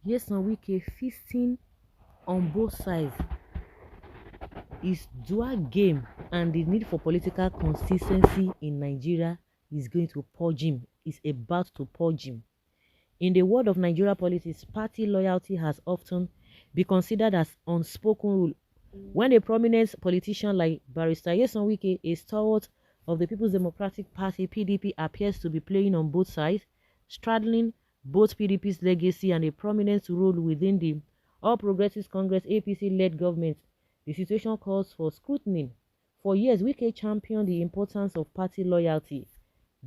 Yes, now Wike feasting on both sides is dual game, and the need for political consistency in Nigeria is going to purge him. Is about to purge him. In the world of Nigeria politics, party loyalty has often been considered as unspoken rule. When a prominent politician like Barrister Nyesom Wike, a stalwart of the People's Democratic Party (PDP), appears to be playing on both sides, straddling both PDP's legacy and a prominent role within the All Progressives Congress (APC)-led government, the situation calls for scrutiny. For years, Wike championed the importance of party loyalty,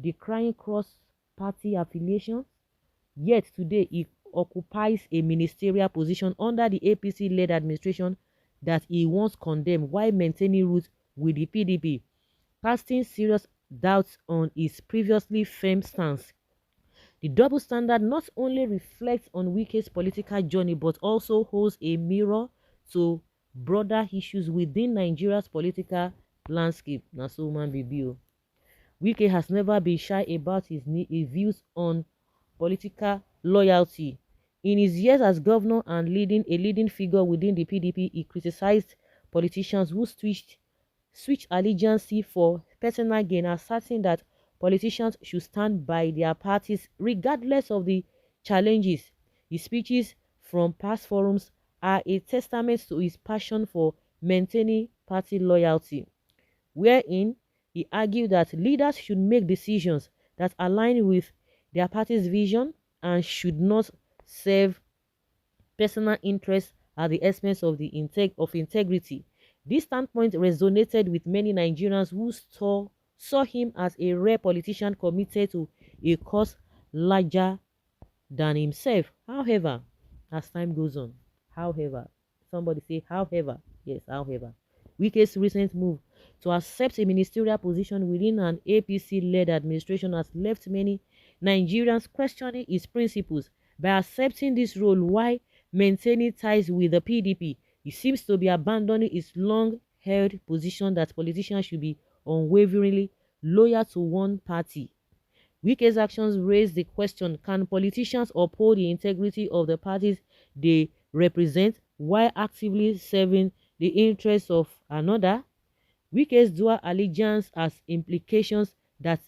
decrying cross-party affiliations. Yet today he occupies a ministerial position under the APC-led administration that he once condemned while maintaining roots with the PDP, casting serious doubts on his previously firm stance. The double standard not only reflects on Wike's political journey but also holds a mirror to broader issues within Nigeria's political landscape. Na so man baby o. Wike has never been shy about his views on political loyalty. In his years as governor and leading figure within the PDP, he criticized politicians who switched allegiance for personal gain, asserting that politicians should stand by their parties regardless of the challenges. His speeches from past forums are a testament to his passion for maintaining party loyalty, wherein he argued that leaders should make decisions that align with their party's vision and should not serve personal interests at the expense of integrity. This standpoint resonated with many Nigerians who saw him as a rare politician committed to a cause larger than himself. However, as time goes on, however, somebody say however, yes, however, Wike's recent move to accept a ministerial position within an APC-led administration has left many Nigerians questioning his principles. By accepting this role while maintaining ties with the PDP, he seems to be abandoning his long-held position that politicians should be unwaveringly loyal to one party. Wike's actions raise the question, can politicians uphold the integrity of the parties they represent while actively serving the interests of another? Wike's dual allegiance has implications that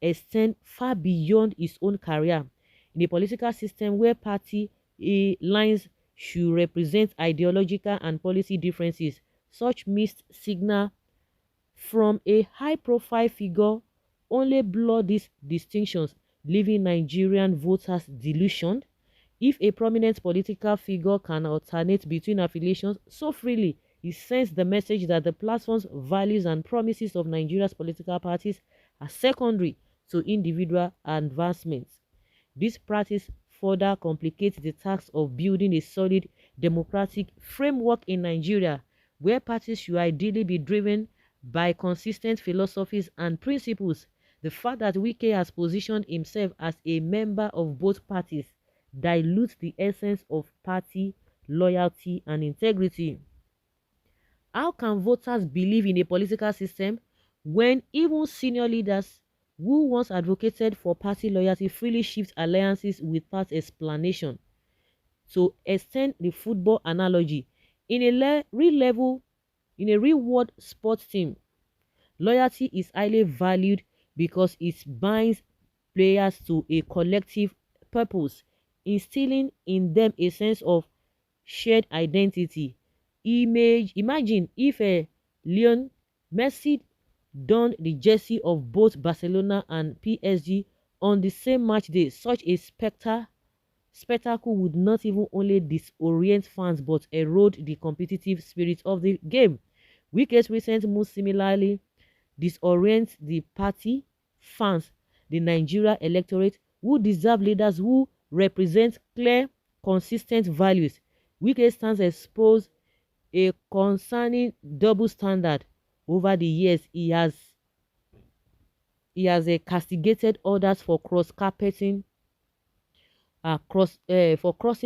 extend far beyond his own career. In a political system where party lines should represent ideological and policy differences, such mixed signal from a high-profile figure only blur these distinctions, leaving Nigerian voters delusioned. If a prominent political figure can alternate between affiliations so freely, it sends the message that the platforms, values, and promises of Nigeria's political parties are secondary to individual advancements. This practice further complicates the task of building a solid democratic framework in Nigeria, where parties should ideally be driven by consistent philosophies and principles. The fact that Wike has positioned himself as a member of both parties dilutes the essence of party loyalty and integrity. How can voters believe in a political system when even senior leaders who once advocated for party loyalty freely shift alliances without explanation? To extend the football analogy, in a real world sports team, loyalty is highly valued because it binds players to a collective purpose, instilling in them a sense of shared identity. Imagine if a Lionel Messi donned the jersey of both Barcelona and PSG on the same match day. Such a spectacle would not even only disorient fans but erode the competitive spirit of the game. Wike's recent move similarly disorients the party, fans, the Nigeria electorate, who deserve leaders who represent clear, consistent values. Wike stands exposed a concerning double standard. Over the years, he has castigated others for crossing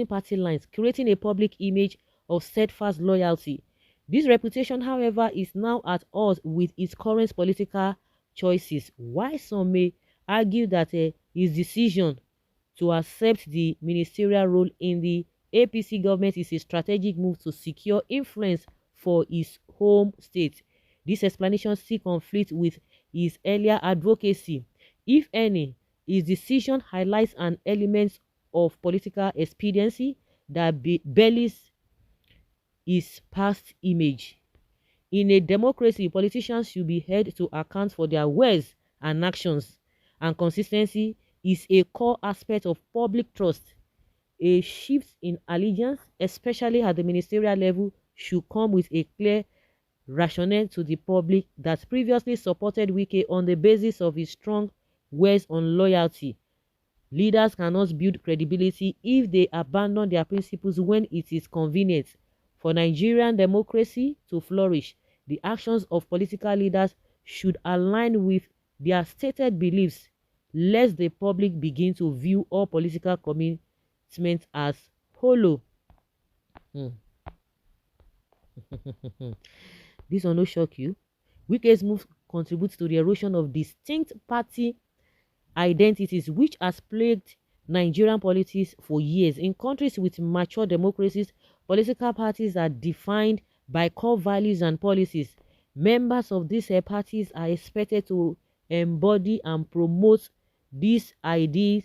party lines, creating a public image of steadfast loyalty. This reputation, however, is now at odds with his current political choices. While some may argue that his decision to accept the ministerial role in the APC government is a strategic move to secure influence for his home state. This explanation still conflicts with his earlier advocacy. If any, his decision highlights an element of political expediency that belies his past image. In a democracy, politicians should be held to account for their words and actions, and consistency is a core aspect of public trust. A shift in allegiance, especially at the ministerial level, should come with a clear rationale to the public that previously supported Wike on the basis of his strong words on loyalty. Leaders cannot build credibility if they abandon their principles when it is convenient. For Nigerian democracy to flourish, the actions of political leaders should align with their stated beliefs, lest the public begin to view all political commitments as hollow. Hmm. This will not shock you. Wike's move contributes to the erosion of distinct party identities which has plagued Nigerian politics for years. In countries with mature democracies, political parties are defined by core values and policies. Members of these parties are expected to embody and promote these ideas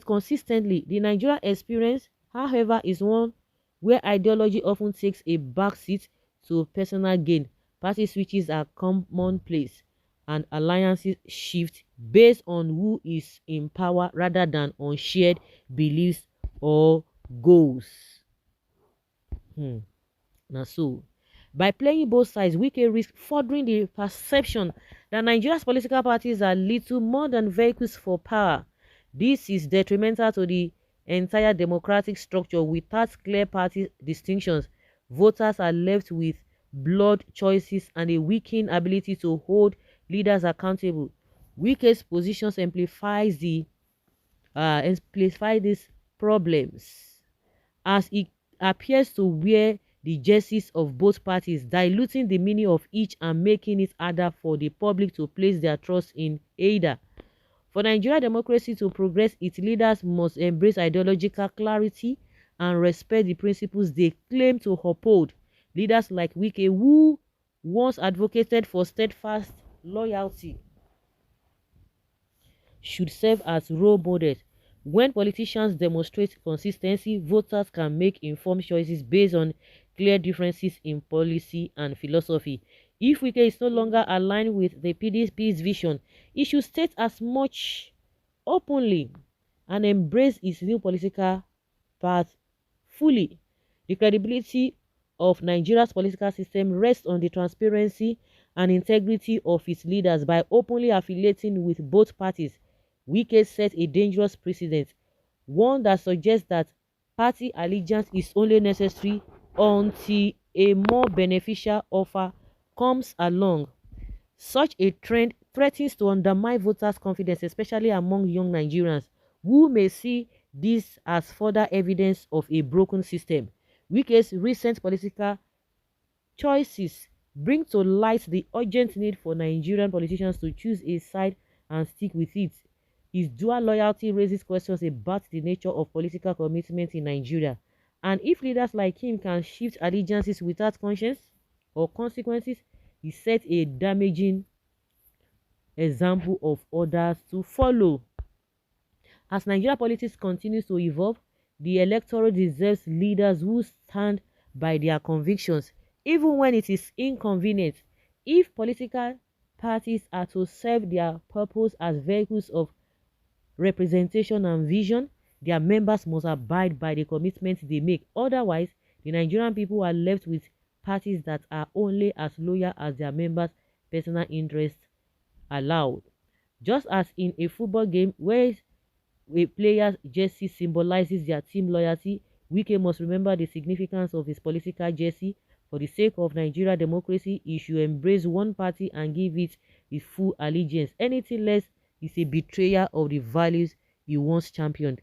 consistently. The Nigerian experience, however, is one where ideology often takes a backseat to personal gain. Party switches are commonplace and alliances shift based on who is in power rather than on shared beliefs or goals. Now so, by playing both sides, we can risk furthering the perception that Nigeria's political parties are little more than vehicles for power. This is detrimental to the entire democratic structure. Without clear party distinctions, voters are left with blurred choices and a weakened ability to hold leaders accountable. Wike's positions amplify these problems as it appears to wear the jerseys of both parties, diluting the meaning of each and making it harder for the public to place their trust in either. For Nigeria democracy to progress, its leaders must embrace ideological clarity and respect the principles they claim to uphold. Leaders like Wike, who once advocated for steadfast loyalty, should serve as role models. When politicians demonstrate consistency, voters can make informed choices based on clear differences in policy and philosophy. If Wike is no longer aligned with the PDP's vision, he should state as much openly and embrace his new political path fully. The credibility of Nigeria's political system rests on the transparency and integrity of its leaders. By openly affiliating with both parties, Wike set a dangerous precedent, one that suggests that party allegiance is only necessary until a more beneficial offer comes along. Such a trend threatens to undermine voters' confidence, especially among young Nigerians, who may see this as further evidence of a broken system. Wike's recent political choices bring to light the urgent need for Nigerian politicians to choose a side and stick with it. His dual loyalty raises questions about the nature of political commitment in Nigeria, and if leaders like him can shift allegiances without conscience or consequences, he sets a damaging example of others to follow. As Nigeria politics continues to evolve, the electorate deserves leaders who stand by their convictions, even when it is inconvenient. If political parties are to serve their purpose as vehicles of representation and vision, their members must abide by the commitments they make. Otherwise, the Nigerian people are left with parties that are only as loyal as their members' personal interests allowed. Just as in a football game where a player's jersey symbolizes their team loyalty, Wike must remember the significance of his political jersey. For the sake of Nigeria democracy, he should embrace one party and give it his full allegiance. Anything less is a betrayal of the values he once championed.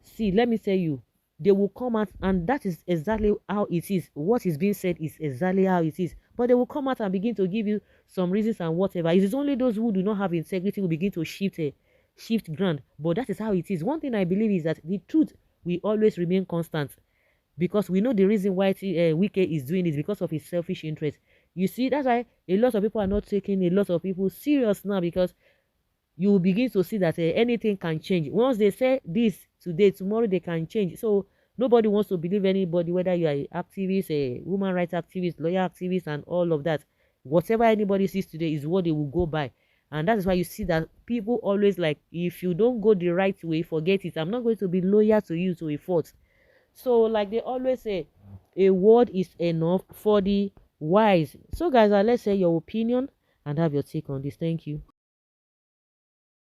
See, let me tell you, they will come out, and that is exactly how it is. What is being said is exactly how it is. But they will come out and begin to give you some reasons and whatever. It is only those who do not have integrity who begin to shift ground. But that is how it is. One thing I believe is that the truth will always remain constant, because we know the reason why Wike is doing it because of his selfish interest. You see, that's why a lot of people are not taking a lot of people serious now, because you will begin to see that anything can change. Once they say this today, tomorrow they can change. So nobody wants to believe anybody, whether you are an activist, a woman rights activist, lawyer activist, and all of that. Whatever anybody sees today is what they will go by. And that is why you see that people always like, if you don't go the right way, forget it. I'm not going to be loyal to you to a fault. So like they always say, a word is enough for the wise. So guys, let's say your opinion and have your take on this. Thank you.